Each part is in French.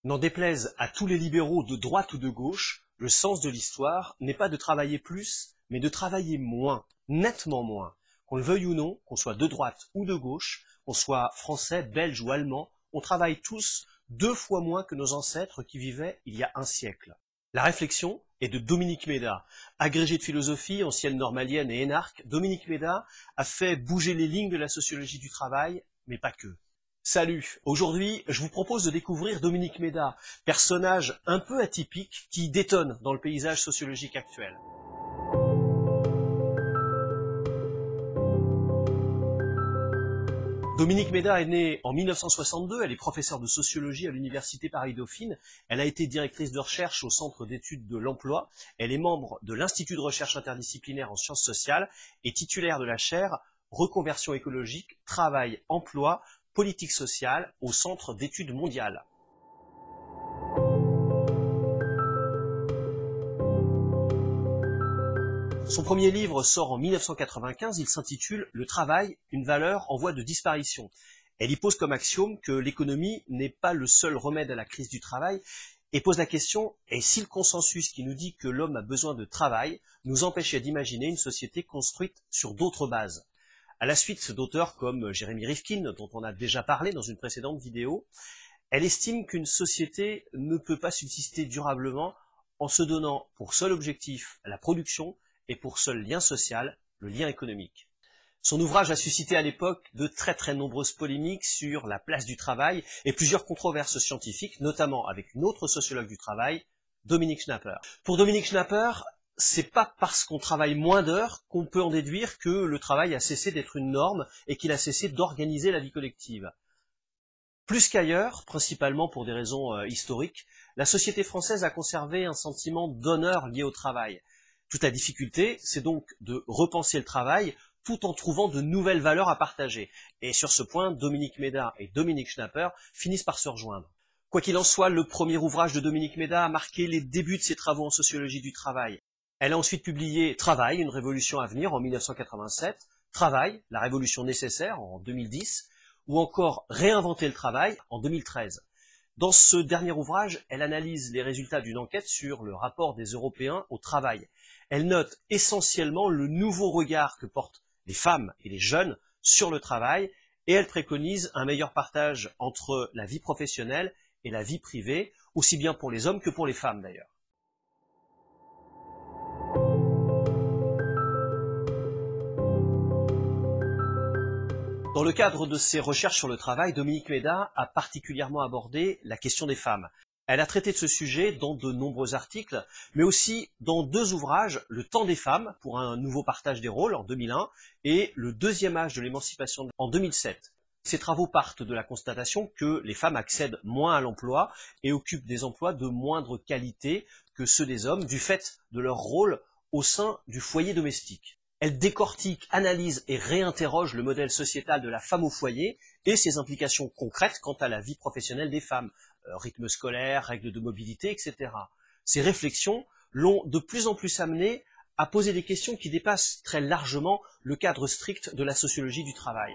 N'en déplaise à tous les libéraux de droite ou de gauche, le sens de l'histoire n'est pas de travailler plus, mais de travailler moins, nettement moins. Qu'on le veuille ou non, qu'on soit de droite ou de gauche, qu'on soit français, belge ou allemand, on travaille tous 2 fois moins que nos ancêtres qui vivaient il y a un siècle. La réflexion est de Dominique Méda. Agrégé de philosophie, ancienne normalienne et énarque, Dominique Méda a fait bouger les lignes de la sociologie du travail, mais pas que. Salut, aujourd'hui je vous propose de découvrir Dominique Méda, personnage un peu atypique qui détonne dans le paysage sociologique actuel. Dominique Méda est née en 1962, elle est professeure de sociologie à l'Université Paris-Dauphine, elle a été directrice de recherche au Centre d'études de l'emploi, elle est membre de l'Institut de recherche interdisciplinaire en sciences sociales et titulaire de la chaire Reconversion écologique, travail, emploi, politique sociale au Centre d'études mondiales. Son premier livre sort en 1995, il s'intitule « Le travail, une valeur en voie de disparition ». Elle y pose comme axiome que l'économie n'est pas le seul remède à la crise du travail et pose la question « Et si le consensus qui nous dit que l'homme a besoin de travail nous empêchait d'imaginer une société construite sur d'autres bases ?» À la suite d'auteurs comme Jérémy Rifkin, dont on a déjà parlé dans une précédente vidéo, elle estime qu'une société ne peut pas subsister durablement en se donnant pour seul objectif la production et pour seul lien social, le lien économique. Son ouvrage a suscité à l'époque de très nombreuses polémiques sur la place du travail et plusieurs controverses scientifiques, notamment avec une autre sociologue du travail, Dominique Schnapper. Pour Dominique Schnapper, c'est pas parce qu'on travaille moins d'heures qu'on peut en déduire que le travail a cessé d'être une norme et qu'il a cessé d'organiser la vie collective. Plus qu'ailleurs, principalement pour des raisons historiques, la société française a conservé un sentiment d'honneur lié au travail. Toute la difficulté, c'est donc de repenser le travail tout en trouvant de nouvelles valeurs à partager. Et sur ce point, Dominique Méda et Dominique Schnapper finissent par se rejoindre. Quoi qu'il en soit, le premier ouvrage de Dominique Méda a marqué les débuts de ses travaux en sociologie du travail. Elle a ensuite publié Travail, une révolution à venir en 1987, Travail, la révolution nécessaire en 2010, ou encore Réinventer le travail en 2013. Dans ce dernier ouvrage, elle analyse les résultats d'une enquête sur le rapport des Européens au travail. Elle note essentiellement le nouveau regard que portent les femmes et les jeunes sur le travail et elle préconise un meilleur partage entre la vie professionnelle et la vie privée, aussi bien pour les hommes que pour les femmes d'ailleurs. Dans le cadre de ses recherches sur le travail, Dominique Méda a particulièrement abordé la question des femmes. Elle a traité de ce sujet dans de nombreux articles, mais aussi dans 2 ouvrages, Le temps des femmes, pour un nouveau partage des rôles en 2001, et Le deuxième âge de l'émancipation en 2007. Ces travaux partent de la constatation que les femmes accèdent moins à l'emploi et occupent des emplois de moindre qualité que ceux des hommes, du fait de leur rôle au sein du foyer domestique. Elle décortique, analyse et réinterroge le modèle sociétal de la femme au foyer et ses implications concrètes quant à la vie professionnelle des femmes, rythme scolaire, règles de mobilité, etc. Ces réflexions l'ont de plus en plus amenée à poser des questions qui dépassent très largement le cadre strict de la sociologie du travail.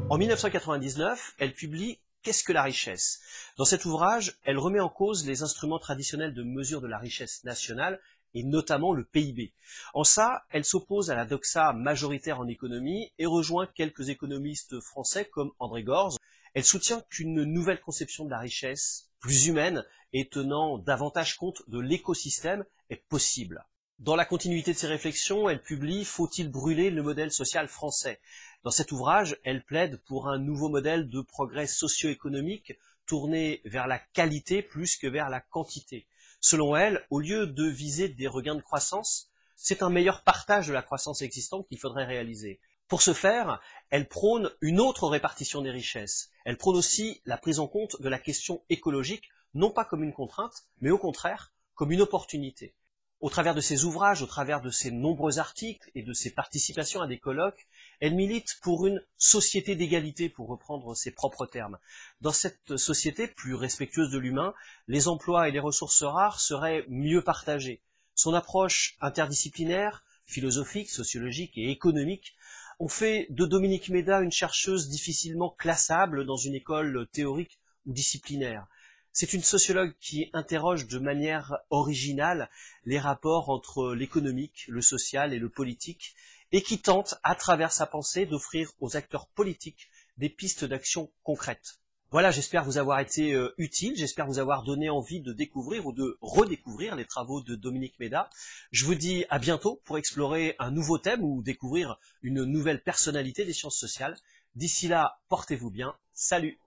En 1999, elle publie Qu'est-ce que la richesse ? Dans cet ouvrage, elle remet en cause les instruments traditionnels de mesure de la richesse nationale, et notamment le PIB. En ça, elle s'oppose à la doxa majoritaire en économie et rejoint quelques économistes français comme André Gorz. Elle soutient qu'une nouvelle conception de la richesse, plus humaine et tenant davantage compte de l'écosystème, est possible. Dans la continuité de ses réflexions, elle publie « Faut-il brûler le modèle social français ?» Dans cet ouvrage, elle plaide pour un nouveau modèle de progrès socio-économique tourné vers la qualité plus que vers la quantité. Selon elle, au lieu de viser des regains de croissance, c'est un meilleur partage de la croissance existante qu'il faudrait réaliser. Pour ce faire, elle prône une autre répartition des richesses. Elle prône aussi la prise en compte de la question écologique, non pas comme une contrainte, mais au contraire, comme une opportunité. Au travers de ses ouvrages, au travers de ses nombreux articles et de ses participations à des colloques, elle milite pour une société d'égalité, pour reprendre ses propres termes. Dans cette société plus respectueuse de l'humain, les emplois et les ressources rares seraient mieux partagés. Son approche interdisciplinaire, philosophique, sociologique et économique On fait de Dominique Méda une chercheuse difficilement classable dans une école théorique ou disciplinaire. C'est une sociologue qui interroge de manière originale les rapports entre l'économique, le social et le politique, et qui tente, à travers sa pensée, d'offrir aux acteurs politiques des pistes d'action concrètes. Voilà, j'espère vous avoir été utile, j'espère vous avoir donné envie de découvrir ou de redécouvrir les travaux de Dominique Méda. Je vous dis à bientôt pour explorer un nouveau thème ou découvrir une nouvelle personnalité des sciences sociales. D'ici là, portez-vous bien. Salut!